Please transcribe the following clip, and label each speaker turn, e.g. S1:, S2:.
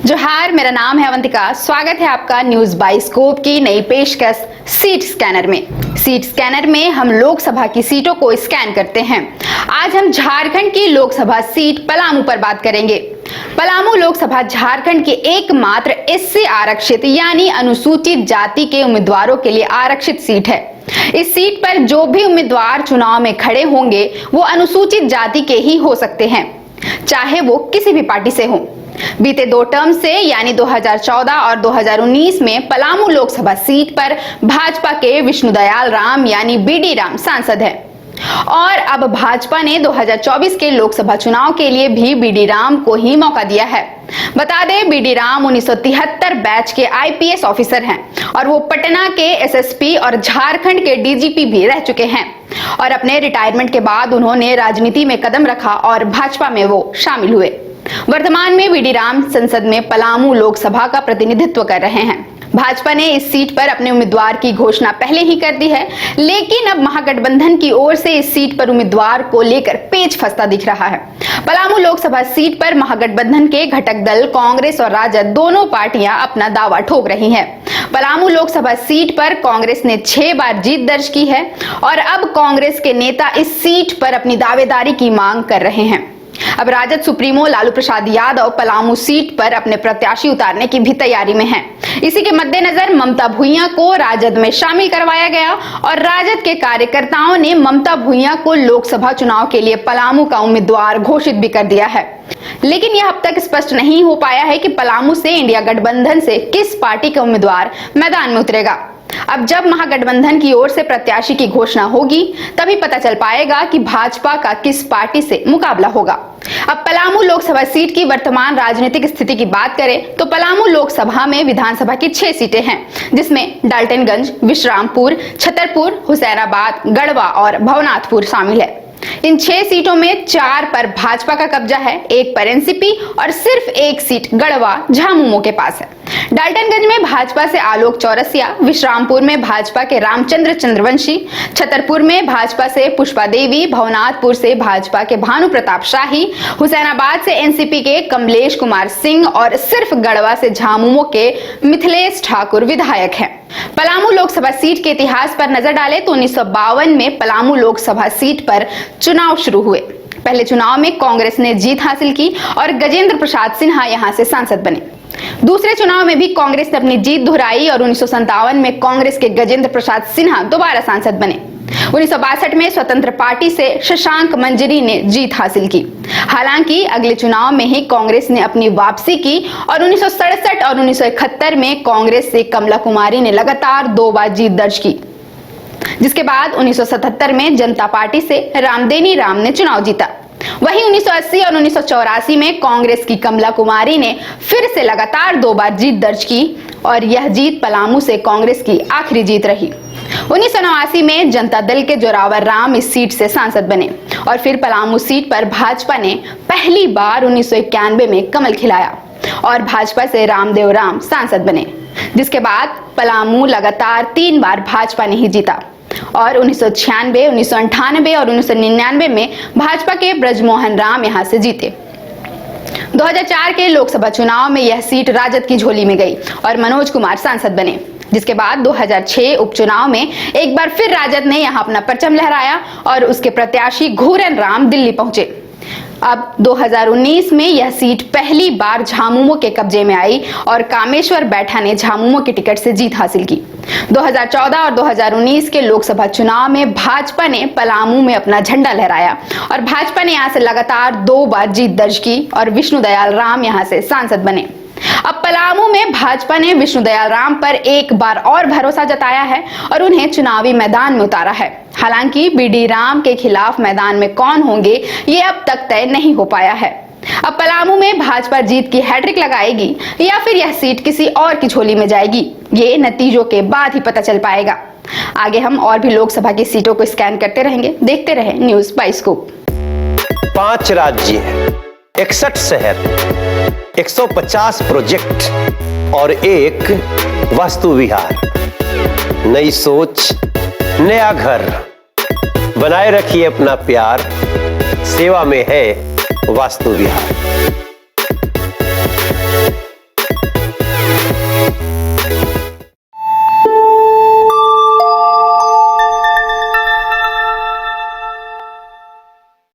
S1: जोहार, मेरा नाम है अवंतिका। स्वागत है आपका न्यूज बाइस्कोप की नई पेशकश सीट स्कैनर में। सीट स्कैनर में हम लोकसभा की सीटों को स्कैन करते हैं। आज हम झारखंड की लोकसभा सीट पलामू पर बात करेंगे। पलामू लोकसभा झारखंड की एकमात्र एससी आरक्षित यानी अनुसूचित जाति के उम्मीदवारों के लिए आरक्षित सीट है। इस सीट पर जो भी उम्मीदवार चुनाव में खड़े होंगे वो अनुसूचित जाति के ही हो सकते हैं, चाहे वो किसी भी पार्टी से हो। बीते 2 टर्म से यानी 2014 और 2019 में पलामू लोकसभा सीट पर भाजपा के विष्णुदयाल राम यानी बीडी राम सांसद हैं और अब भाजपा ने 2024 के लोकसभा चुनाव के लिए भी बीडी राम को ही मौका दिया है। बता दें, बीडी राम 1973 बैच के आईपीएस ऑफिसर हैं और वो पटना के एसएसपी और झारखंड के डीजीपी भी रह चुके हैं और अपने रिटायरमेंट के बाद उन्होंने राजनीति में कदम रखा और भाजपा में वो शामिल हुए। वर्तमान में बीडी राम संसद में पलामू लोकसभा का प्रतिनिधित्व कर रहे हैं। भाजपा ने इस सीट पर अपने उम्मीदवार की घोषणा पहले ही कर दी है, लेकिन अब महागठबंधन की ओर से इस सीट पर उम्मीदवार को लेकर पेच फंसता दिख रहा है। पलामू लोकसभा सीट पर महागठबंधन के घटक दल कांग्रेस और राजद दोनों पार्टियां अपना दावा ठोक रही हैं। पलामू लोकसभा सीट पर कांग्रेस ने 6 बार जीत दर्ज की है और अब कांग्रेस के नेता इस सीट पर अपनी दावेदारी की मांग कर रहे हैं। अब राजद सुप्रीमो लालू प्रसाद यादव पलामू सीट पर अपने प्रत्याशी उतारने की भी तैयारी में हैं। इसी के मद्देनजर ममता भुइयां को राजद में शामिल करवाया गया और राजद के कार्यकर्ताओं ने ममता भुइयां को लोकसभा चुनाव के लिए पलामू का उम्मीदवार घोषित भी कर दिया है। लेकिन यह अब तक स्पष्ट नहीं हो पाया है कि पलामू से इंडिया गठबंधन से किस पार्टी का उम्मीदवार मैदान में उतरेगा। अब जब महागठबंधन की ओर से प्रत्याशी की घोषणा होगी तभी पता चल पाएगा कि भाजपा का किस पार्टी से मुकाबला होगा। अब पलामू लोकसभा सीट की वर्तमान राजनीतिक स्थिति की बात करें तो पलामू लोकसभा में विधानसभा की 6 सीटें हैं, जिसमें डाल्टनगंज, विश्रामपुर, छतरपुर, हुसैनाबाद, गढ़वा और भवनाथपुर शामिल है। इन 6 सीटों में 4 पर भाजपा का कब्जा है, 1 पर एनसीपी और सिर्फ 1 सीट गढ़वा झामुमो के पास है। डाल्टनगंज में भाजपा से आलोक चौरसिया, विश्रामपुर में भाजपा के रामचंद्र चंद्रवंशी, छतरपुर में भाजपा से पुष्पा देवी, भवनाथपुर से भाजपा के भानु प्रताप शाही, हुसैनाबाद से एनसीपी के कमलेश कुमार सिंह और सिर्फ गढ़वा से झामुमो के मिथिलेश ठाकुर विधायक हैं। पलामू लोकसभा सीट के इतिहास पर नजर डालें तो 1952 में पलामू लोकसभा सीट पर चुनाव शुरू हुए। पहले चुनाव में कांग्रेस ने जीत हासिल की और गजेंद्र प्रसाद सिन्हा यहां से सांसद बने। दूसरे चुनाव में भी कांग्रेस ने अपनी जीत दोहराई और 1957 में कांग्रेस के गजेंद्र प्रसाद सिन्हा दोबारा सांसद बने। 1962 में स्वतंत्र पार्टी से शशांक मंजरी ने जीत हासिल की। हालांकि अगले चुनाव में ही कांग्रेस ने अपनी वापसी की और 1967 और 1971 में कांग्रेस से कमला कुमारी ने लगातार 2 बार जीत दर्ज की, जिसके बाद 1977 में जनता पार्टी से रामदेनी राम ने चुनाव जीता। वहीं 1980 और 1984 में कांग्रेस की कमला कुमारी ने फिर से लगातार 2 बार जीत दर्ज की और यह जीत पलामू से कांग्रेस की आखिरी जीत रही। 1989 में जनता दल के जोरावर राम इस सीट से सांसद बने और फिर पलामू सीट पर भाजपा ने पहली बार 1991 में कमल खिलाया और भाजपा से रामदेव राम सांसद बने, जिसके बाद पलामू लगातार 3 बार भाजपा ने ही जीता और 1996, 1998 और 1999 में भाजपा के ब्रजमोहन राम यहां से जीते। 2004 के लोकसभा चुनाव में यह सीट राजद की झोली में गई और मनोज कुमार सांसद बने, जिसके बाद 2006 उपचुनाव में एक बार फिर राजद ने यहां अपना परचम लहराया और उसके प्रत्याशी घूरन राम दिल्ली पहुंचे। अब 2019 में यह सीट पहली बार झामुमो के कब्जे में आई और कामेश्वर बैठा ने झामुमो की टिकट से जीत हासिल की। 2014 और 2019 के लोकसभा चुनाव में भाजपा ने पलामू में अपना झंडा लहराया और भाजपा ने यहां से लगातार 2 बार जीत दर्ज की और विष्णुदयाल राम यहां से सांसद बने। अब पलामू में भाजपा ने विष्णुदयाल राम पर एक बार और भरोसा जताया है और उन्हें चुनावी मैदान में उतारा है। हालांकि बीडी राम के खिलाफ मैदान में कौन होंगे ये अब तक तय नहीं हो पाया है। अब पलामू में भाजपा जीत की हैट्रिक लगाएगी या फिर यह सीट किसी और की झोली में जाएगी, ये नतीजों के बाद ही पता चल पाएगा। आगे हम और भी लोकसभा की सीटों को स्कैन करते रहेंगे। देखते रहे न्यूज बाइस्कोप।
S2: 5 राज्य, 61 शहर, 150 प्रोजेक्ट और 1 वास्तु विहार। नई सोच, नया घर। बनाए रखिए अपना प्यार, सेवा में है वास्तु विहार।